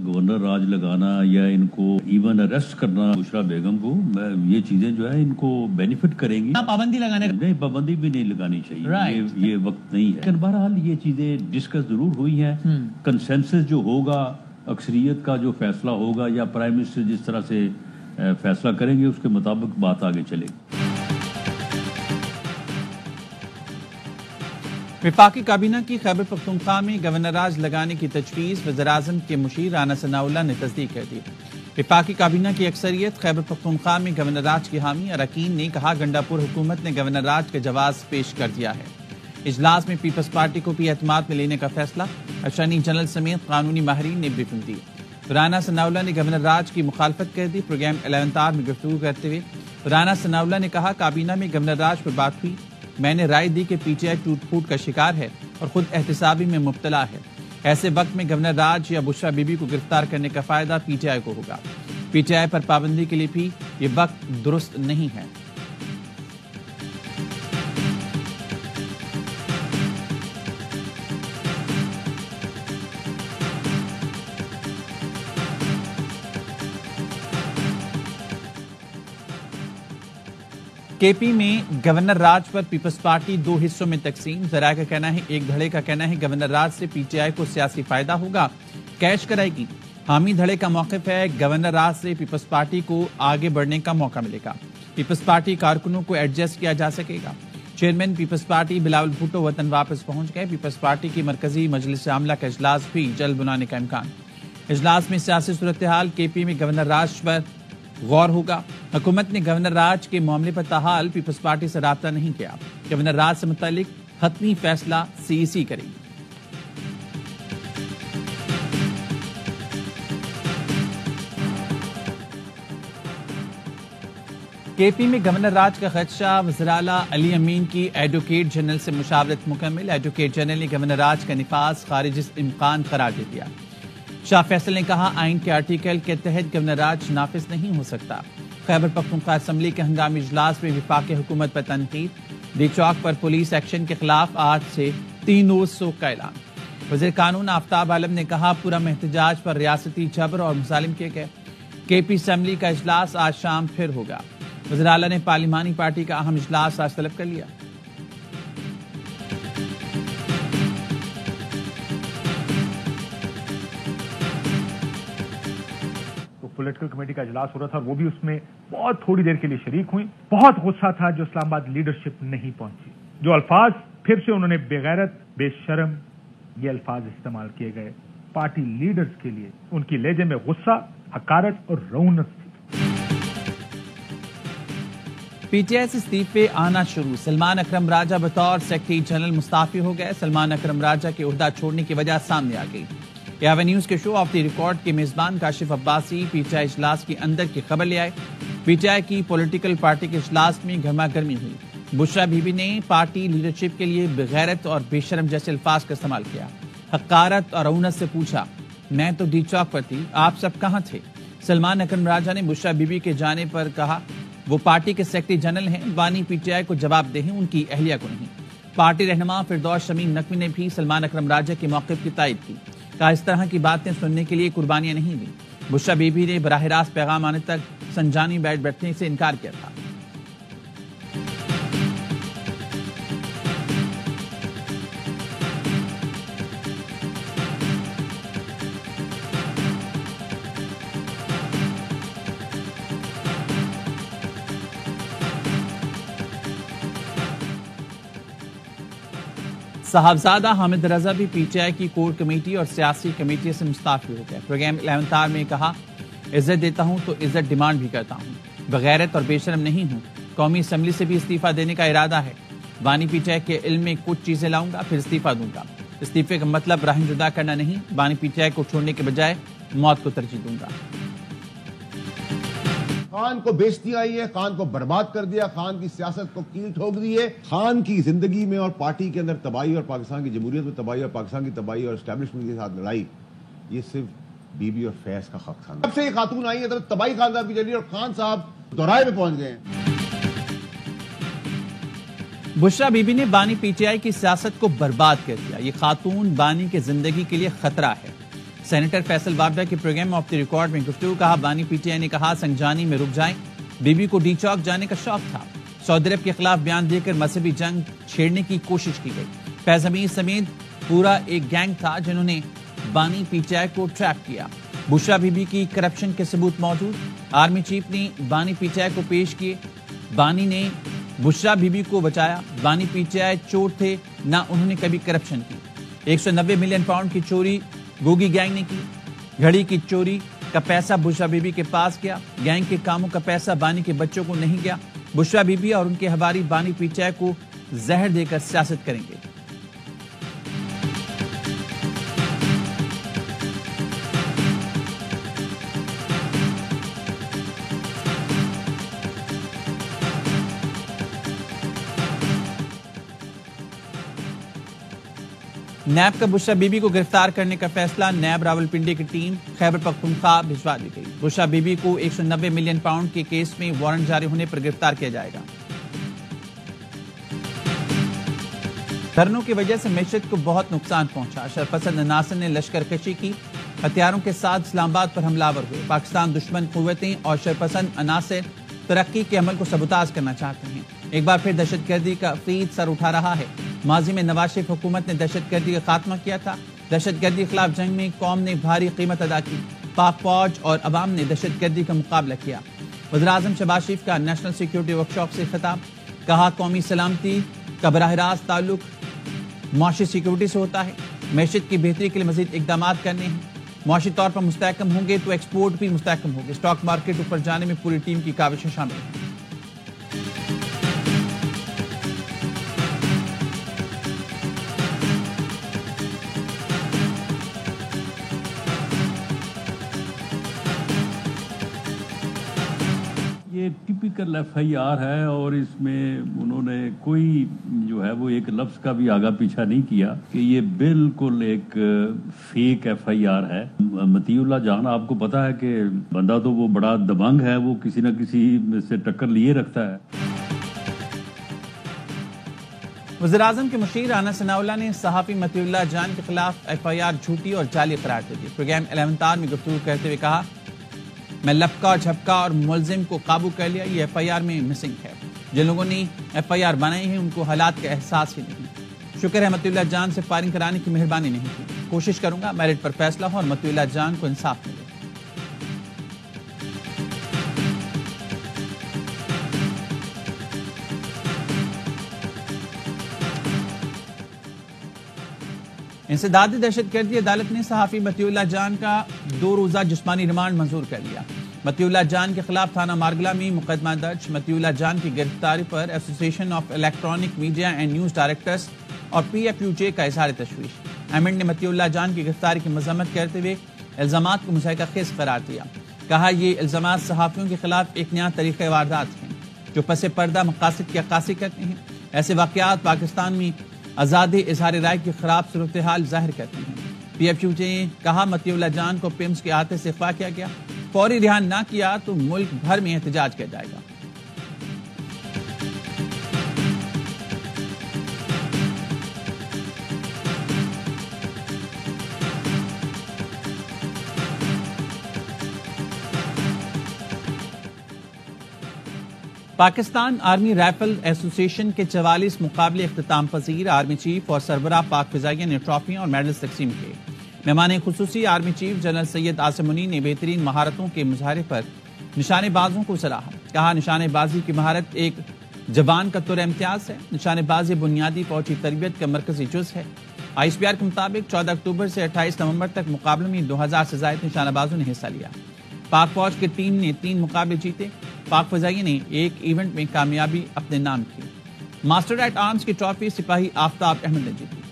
Governor राज लगाना या इनको इवन अरेस्ट करना बुशरा बेगम को, ये चीजें जो है इनको बेनिफिट करेंगी। पाबंदी लगाने नहीं, पाबंदी भी नहीं लगानी चाहिए। ये वक्त नहीं है। लेकिन बहरहाल ये चीजें डिस्कस जरूर हुई हैं। कंसेंसस जो होगा, अक्सरियत का जो फैसला होगा या प्राइम मिनिस्टर जिस तरह से फैसला करेंगे उसके मुताबिक बात आगे चलेगी। वफाकी काबीना की खैबर पख्तूनख्वा में गवर्नर राज लगाने की तजवीज़ वज़ीर-ए-आज़म के मुशीर राना सनाउल्लाह ने तस्दीक कर दी। वफाकी काबीना की अक्सरियत खैबर पख्तूनख्वा में गवर्नर राज की हामी अरकान ने कहा, गंडापुर हुकूमत ने गवर्नर राज का जवाब पेश कर दिया है। इजलास में पीपल्स पार्टी को भी एतमाद में लेने का फैसला। अटॉर्नी जनरल समेत कानूनी माहिरीन ने ब्रीफिंग दी। राना सनाउल्लाह ने गवर्नर राज की मुखालफत कर दी। प्रोग्राम एलेवंतार में गुफ्तगू करते हुए राना सनाउल्लाह ने कहा, काबीना में गवर्नर राज पर बात हुई। मैंने राय दी कि पीटीआई टूट फूट का शिकार है और खुद एहतसाबी में मुब्तला है। ऐसे वक्त में गवर्नर राज या बुशरा बीबी को गिरफ्तार करने का फायदा पीटीआई को होगा। पीटीआई पर पाबंदी के लिए भी ये वक्त दुरुस्त नहीं है। केपी में गवर्नर राज पर पीपल्स पार्टी दो हिस्सों में तकसीम। जराये का कहना है, एक धड़े का कहना है गवर्नर राज से पीटीआई को सियासी फायदा होगा, कैश कराएगी। हामी धड़े का मौक़िफ़ है, गवर्नर राज से पीपल्स पार्टी को आगे बढ़ने का मौका मिलेगा। पीपल्स पार्टी कारकुनों को एडजस्ट किया जा सकेगा। चेयरमैन पीपल्स पार्टी बिलावल भुट्टो वतन वापस पहुंच गए। पीपल्स पार्टी की मरकजी मजलिस आमला का इजलास भी जल्द बुलाने का इम्कान। इजलास में सियासी सूरत हाल, केपी में गवर्नर राज पर गौर होगा। हुकूमत ने गवर्नर राज के मामले पर ताहाल पीपल्स पार्टी से राब्ता नहीं किया। गवर्नर राज से मुतालिक हतमी फैसला सीईसी करेगी। केपी में गवर्नर राज का खदशा। वज़ीर-ए-आला अली अमीन की एडवोकेट जनरल से मुशावरत मुकम्मल। एडवोकेट जनरल ने गवर्नर राज का निफाज खारिज इम्कान करार दे दिया। शाह फैसल ने कहा, आइन के आर्टिकल के तहत गवर्नर राज नाफिज नहीं हो सकता। खैबर पख्तूनख्वा असम्बली के हंगामी इजलास में वफाकी हुकूमत पर तनकीद। डी चौक पर पुलिस एक्शन के खिलाफ आज से 3 रोज शोक का ऐलान। वज़ीर कानून आफ्ताब आलम ने कहा, पूरा एहतजाज पर रियासती जबर और मुसालिम किए गए। केपी असम्बली का इजलास आज शाम फिर होगा। वज़ीर आला ने पार्लिमानी पार्टी का अहम इजलास आज तलब कर लिया। पॉलिटिकल कमेटी का इजलास हो रहा था और वो भी उसमें बहुत थोड़ी देर के लिए शरीक हुई। बहुत गुस्सा था जो इस्लामाबाद लीडरशिप नहीं पहुंची। जो अल्फाज फिर से उन्होंने बेगैरत, बेशर्म, ये अल्फाज इस्तेमाल किए गए पार्टी लीडर्स के लिए। उनकी लहजे में गुस्सा, हकारत और रौनक थी। पीटीआई से इस्तीफे आना शुरू। सलमान अकरम राजा बतौर सेक्रेटरी जनरल मुस्ताफी हो गए। सलमान अकरम राजा के ओहदा छोड़ने की वजह सामने आ गई। यावा न्यूज के शो ऑफ द रिकॉर्ड के मेजबान काशिफ अब्बासी पीटीआई इजलास के अंदर की खबर ले आए। पीटीआई की पॉलिटिकल पार्टी के इजलास में गर्मा गर्मी हुई। बुशरा बीबी ने पार्टी लीडरशिप के लिए बेगैरत और बेशरम जैसे अल्फाज का इस्तेमाल किया। हकारत और रौनक से पूछा, मैं तो डी चौक पर थी, आप सब कहां थे। सलमान अकरम राजा ने बुशरा बीबी के जाने पर कहा, वो पार्टी के सेक्रेटरी जनरल हैं, बानी पीटीआई को जवाब दे, उनकी अहलिया को नहीं। पार्टी रहनुमा फिरदौस शमीम नकवी ने भी सलमान अकरम राजा के मौक़िफ़ की तायद की। कहा, इस तरह की बातें सुनने के लिए कुर्बानियां नहीं दी। बुशरा बीबी ने बराह रास्त पैगाम आने तक संजानी बैठने से इनकार किया था। साहबजादा हामिद रजा भी पीटीआई की कोर कमेटी और सियासी कमेटी से मुस्ताफी हो गए। प्रोग्राम एलेवंतार में कहा, इज्जत देता हूं तो इज्जत डिमांड भी करता हूं, बगैरत और बेशरम नहीं हूं। कौमी असम्बली से भी इस्तीफा देने का इरादा है। बानी पीटीआई के इल्म में कुछ चीजें लाऊंगा, फिर इस्तीफा दूंगा। इस्तीफे का मतलब रहन जुदा करना नहीं, बानी पीटीआई को छोड़ने के बजाय मौत को तरजीह दूंगा। खान को बेइज्जती आई है, खान को बर्बाद कर दिया, खान की सियासत को कील ठोक दी है। खान की जिंदगी में और पार्टी के अंदर तबाही और पाकिस्तान की जमहूरियत में तबाही और पाकिस्तान की तबाही और एस्टेब्लिशमेंट के साथ लड़ाई, ये सिर्फ बीबी और फैज का हक था। जब से ये खातून आई है तो तबाही खान साहब की चली और खान साहब दोराए में पहुंच गए हैं। بشرا بی بی نے بانی پی ٹی آئی کی سیاست کو برباد کر دیا. یہ خاتون بانی کی زندگی کے لیے خطرہ ہے. سینیٹر فیصل وابڈا کے پروگرام آف دی ریکارڈ میں گفتگو. کہا بانی پی ٹی آئی نے کہا سنجانی میں رک جائیں. بی بی کو ڈی چوک جانے کا شوق تھا. سعودی عرب کے خلاف بیان دے کر مذہبی جنگ چھیڑنے کی کوشش کی گئی. فیض حمید سمیت پورا ایک گینگ تھا جنہوں نے بانی پی ٹی آئی کو ٹریپ کیا. بشرا بی بی کی کرپشن کے ثبوت موجود. آرمی چیف نے بانی پی ٹی آئی کو پیش کیے. بانی نے بشرا بی بی کو بچایا. بانی پی ٹی آئی چور تھے نہ انہوں نے کبھی کرپشن کی. 190 ملین پاؤنڈ کی چوری گوگی گینگ نے کی. گھڑی کی چوری کا پیسہ بشرا بی بی کے پاس گیا. گینگ کے کاموں کا پیسہ بانی کے بچوں کو نہیں گیا. بشرا بی بی اور ان کے حواری بانی پی ٹی آئی کو زہر دے کر سیاست کریں گے. نیب کا بشرا بی بی کو گرفتار کرنے کا فیصلہ. نیب راولپنڈی کی ٹیم خیبر پختونخوا بھجوا دی گئی. بشرا بی بی کو 190 ملین پاؤنڈ کے کیس میں وارنٹ جاری ہونے پر گرفتار کیا جائے گا. دھرنوں کی وجہ سے معیشت کو بہت نقصان پہنچا. شرپسند عناصر نے لشکر کشی کی. ہتھیاروں کے ساتھ اسلام آباد پر حملہ آور ہوئے. پاکستان دشمن قوتیں اور شرپسند عناصر ترقی کے عمل کو سبوتاژ کرنا چاہتے ہیں. ایک بار پھر دہشت گردی کا فریض سر اٹھا رہا ہے. ماضی میں نواز شریف حکومت نے دہشت گردی کا خاتمہ کیا تھا. دہشت گردی کے خلاف جنگ میں قوم نے بھاری قیمت ادا کی. پاک فوج اور عوام نے دہشت گردی کا مقابلہ کیا. وزیراعظم شہباز شریف کا نیشنل سیکیورٹی ورکشاپ سے خطاب. کہا قومی سلامتی کا براہ راست تعلق معاشی سیکیورٹی سے ہوتا ہے. معیشت کی بہتری کے لیے مزید اقدامات کرنے ہیں. معاشی طور پر مستحکم ہوں گے تو ایکسپورٹ بھی مستحکم ہوگی. اسٹاک مارکیٹ اوپر جانے میں پوری ٹیم کی کاوشیں شامل ہیں. یہ ٹپیکل ایف آئی آر ہے اور اس میں انہوں نے کوئی جو ہے وہ ایک لفظ کا بھی آگا پیچھا نہیں کیا کہ یہ بالکل ایک فیک ایف آئی آر ہے. مطیع اللہ جان آپ کو پتا ہے کہ بندہ تو وہ بڑا دبنگ ہے, وہ کسی نہ کسی سے ٹکر لیے رکھتا ہے. وزیراعظم کے مشیر رانا ثناءاللہ نے صحافی مطیع اللہ جان کے خلاف ایف آئی آر جھوٹی اور جعلی قرار دے دی. پروگرام 11 آر میں گفتگو کرتے ہوئے کہا میں لپکا اور جھپکا اور ملزم کو قابو کر لیا. یہ ایف آئی آر میں مسنگ ہے. جن لوگوں نے ایف آئی آر بنائی ہے ان کو حالات کا احساس ہی نہیں. شکر ہے مطیع اللہ جان سے فائرنگ کرانے کی مہربانی نہیں کی. کوشش کروں گا میرٹ پر فیصلہ ہو اور مطیع اللہ جان کو انصاف ملے. انسدادی دہشت گردی عدالت نے صحافی مطیع اللہ جان کا 2 روزہ جسمانی ریمانڈ منظور کر لیا. مطیع اللہ جان کے خلاف تھانہ مارگلہ میں مقدمہ درج. مطیع اللہ جان کی گرفتاری پر ایسوسی ایشن of electronic media and news directors اور PFUJ کا اظہار تشویش. ایمنڈ نے مطیع اللہ جان کی گرفتاری کی مذمت کرتے ہوئے الزامات کو مضحکہ خیز قرار دیا. کہا یہ الزامات صحافیوں کے خلاف ایک نیا طریقہ واردات ہیں جو پس پردہ مقاصد کی عکاسی کرتے ہیں. ایسے واقعات پاکستان میں آزادی اظہار رائے کی خراب صورتحال ظاہر کرتے ہیں. PFUJ نے کہا مطیع اللہ جان کو پیمز کے احاطے سے اغوا کیا گیا. فوری رہا نہ کیا تو ملک بھر میں احتجاج کیا جائے گا. پاکستان آرمی رائفل ایسوسی ایشن کے 44 مقابلے اختتام پذیر. آرمی چیف اور سربراہ پاک فضائیہ نے ٹرافیاں اور میڈلز تقسیم کیے. مہمان خصوصی army chief general Syed Asim منی نے بہترین مہارتوں کے مظاہرے پر نشانے بازوں کو سراہا. کہا نشانے بازی کی مہارت ایک جوان کا طور امتیاز ہے. نشانے بازی بنیادی فوجی تربیت کا مرکزی جز ہے. ISPR کے مطابق 14 اکتوبر سے 28 نومبر تک مقابلے میں 2000 سے زائد نشانہ بازوں نے حصہ لیا. پاک فوج کی ٹیم نے 3 مقابلے جیتے. پاک فضائیہ نے ایک ایونٹ میں کامیابی اپنے نام کی. ماسٹر ایٹ آرمز کی ٹرافی سپاہی آفتاب احمد نے جیتی.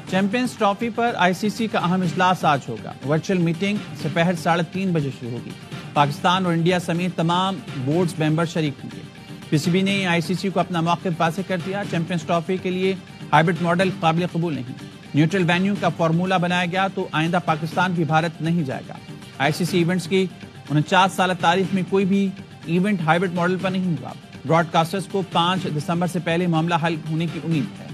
چیمپئنز ٹرافی پر ICC کا اہم اجلاس آج ہوگا. ورچوئل میٹنگ دوپہر 3:30 بجے شروع ہوگی. پاکستان اور انڈیا سمیت تمام بورڈز ممبر شریک ہوں گے. PCB نے ICC کو اپنا موقف واضح کر دیا. چیمپئنز ٹرافی کے لیے ہائبرڈ ماڈل قابل قبول نہیں. نیوٹرل وینیو کا فارمولا بنایا گیا تو آئندہ پاکستان بھی بھارت نہیں جائے گا. ICC ایونٹس کی 49 سالہ تاریخ میں کوئی بھی ایونٹ ہائبرڈ ماڈل پر نہیں ہوا. براڈ کاسٹرز کو 5 دسمبر سے پہلے معاملہ حل ہونے کی امید ہے.